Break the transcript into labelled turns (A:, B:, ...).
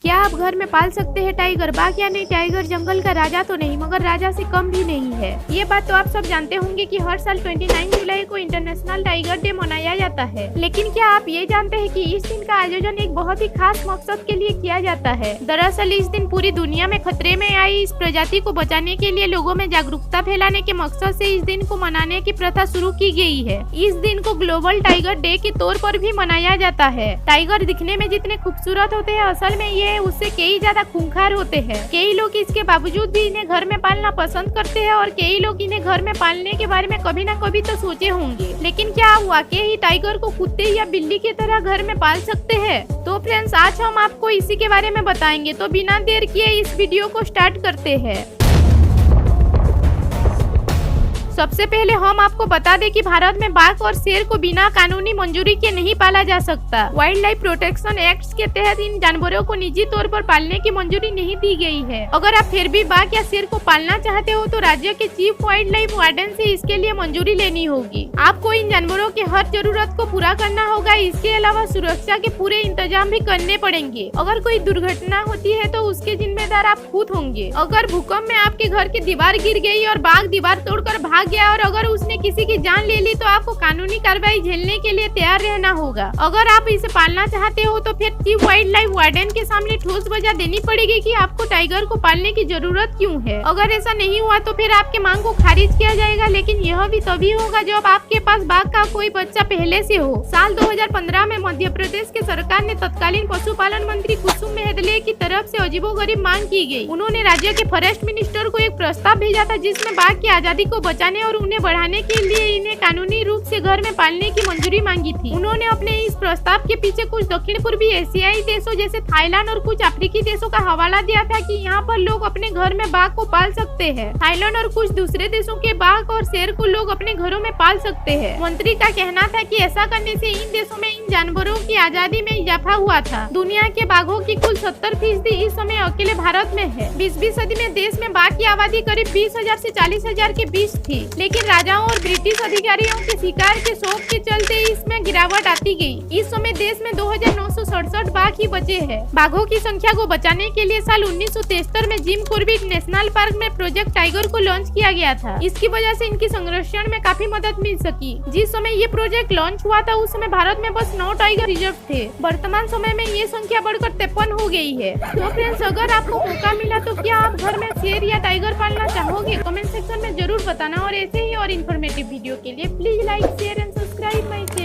A: क्या आप घर में पाल सकते हैं टाइगर? बाघ या नहीं, टाइगर जंगल का राजा तो नहीं मगर राजा से कम भी नहीं है। ये बात तो आप सब जानते होंगे कि हर साल 29 जुलाई को इंटरनेशनल टाइगर डे मनाया जाता है। लेकिन क्या आप ये जानते हैं कि इस दिन का आयोजन एक बहुत ही खास मकसद के लिए किया जाता है? दरअसल इस दिन पूरी दुनिया में खतरे में आई इस प्रजाति को बचाने के लिए लोगों में जागरूकता फैलाने के मकसद से इस दिन को मनाने की प्रथा शुरू की गई है। इस दिन को ग्लोबल टाइगर डे के तौर पर भी मनाया जाता है। टाइगर दिखने में जितने खूबसूरत होते हैं, असल में ये उससे कई ज्यादा खूंखार होते हैं। कई लोग इसके बावजूद भी इन्हें घर में पालना पसंद करते हैं और कई लोग इन्हें घर में पालने के बारे में कभी न कभी तो सोचे होंगे। लेकिन क्या आप वाकई ही टाइगर को कुत्ते या बिल्ली की तरह घर में पाल सकते हैं? तो फ्रेंड्स, आज हम आपको इसी के बारे में बताएंगे। तो बिना देर किए इस वीडियो को स्टार्ट करते हैं। सबसे पहले हम आपको बता दें कि भारत में बाघ और शेर को बिना कानूनी मंजूरी के नहीं पाला जा सकता। वाइल्ड लाइफ प्रोटेक्शन एक्ट के तहत इन जानवरों को निजी तौर पर पालने की मंजूरी नहीं दी गई है। अगर आप फिर भी बाघ या शेर को पालना चाहते हो तो राज्य के चीफ वाइल्ड लाइफ वार्डन से इसके लिए मंजूरी लेनी होगी। आपको इन जानवरों की हर जरूरत को पूरा करना होगा। इसके अलावा सुरक्षा के पूरे इंतजाम भी करने पड़ेंगे। अगर कोई दुर्घटना होती है तो उसके जिम्मेदार आप खुद होंगे। अगर भूकंप में आपके घर की दीवार गिर गई और बाघ दीवार तोड़कर भाग गया और अगर उसने किसी की जान ले ली तो आपको कानूनी कार्रवाई झेलने के लिए तैयार रहना होगा। अगर आप इसे पालना चाहते हो तो फिर चीफ वाइल्ड लाइफ वार्डन के सामने ठोस वजह देनी पड़ेगी कि आपको टाइगर को पालने की जरूरत क्यों है। अगर ऐसा नहीं हुआ तो फिर आपके मांग को खारिज किया जाएगा। लेकिन यह भी तभी होगा जब आपके पास बाघ का कोई बच्चा पहले से हो। साल 2015 में मध्य प्रदेश के सरकार ने तत्कालीन पशुपालन मंत्री कुसुम मेहदले की तरफ से अजीबोगरीब मांग की गई। उन्होंने राज्य के फॉरेस्ट मिनिस्टर को एक प्रस्ताव भेजा था जिसमें बाघ की आजादी को बचाने और उन्हें बढ़ाने के लिए इन्हें कानूनी रूप से घर में पालने की मंजूरी मांगी थी। उन्होंने अपने इस प्रस्ताव के पीछे कुछ दक्षिण पूर्वी एशियाई देशों जैसे थाईलैंड और कुछ अफ्रीकी देशों का हवाला दिया था कि यहाँ पर लोग अपने घर में बाघ को पाल सकते हैं। थाईलैंड और कुछ दूसरे देशों के बाघ और शेर को लोग अपने घरों में पाल सकते हैं। मंत्री का कहना था कि ऐसा करने से इन देशों में इन जानवरों की आजादी में इजाफा हुआ था। दुनिया के बाघों की कुल 70% इस समय अकेले भारत में है। 20वीं सदी में देश में बाघ की आबादी करीब 20,000 से 40,000 के बीच थी। लेकिन राजाओं और ब्रिटिश अधिकारियों के शिकार के शौक के चलते इसमें गिरावट आती गई। इस समय देश में 2,967 बाघ ही बचे हैं। बाघों की संख्या को बचाने के लिए साल 1973 में जिम कॉर्बेट नेशनल पार्क में प्रोजेक्ट टाइगर को लॉन्च किया गया था। इसकी वजह से इनकी संरक्षण में काफी मदद मिल सकी। जिस समय ये प्रोजेक्ट लॉन्च हुआ था उस समय भारत में बस 9 टाइगर रिजर्व थे। वर्तमान समय में ये संख्या बढ़कर 53 हो गई है। तो फ्रेंड्स, अगर आपको मौका मिला तो क्या आप घर में शेर या टाइगर पालना चाहोगे? कमेंट सेक्शन में जरूर बताना। और ऐसे ही और इन्फॉर्मेटिव वीडियो के लिए please like, share and subscribe my channel.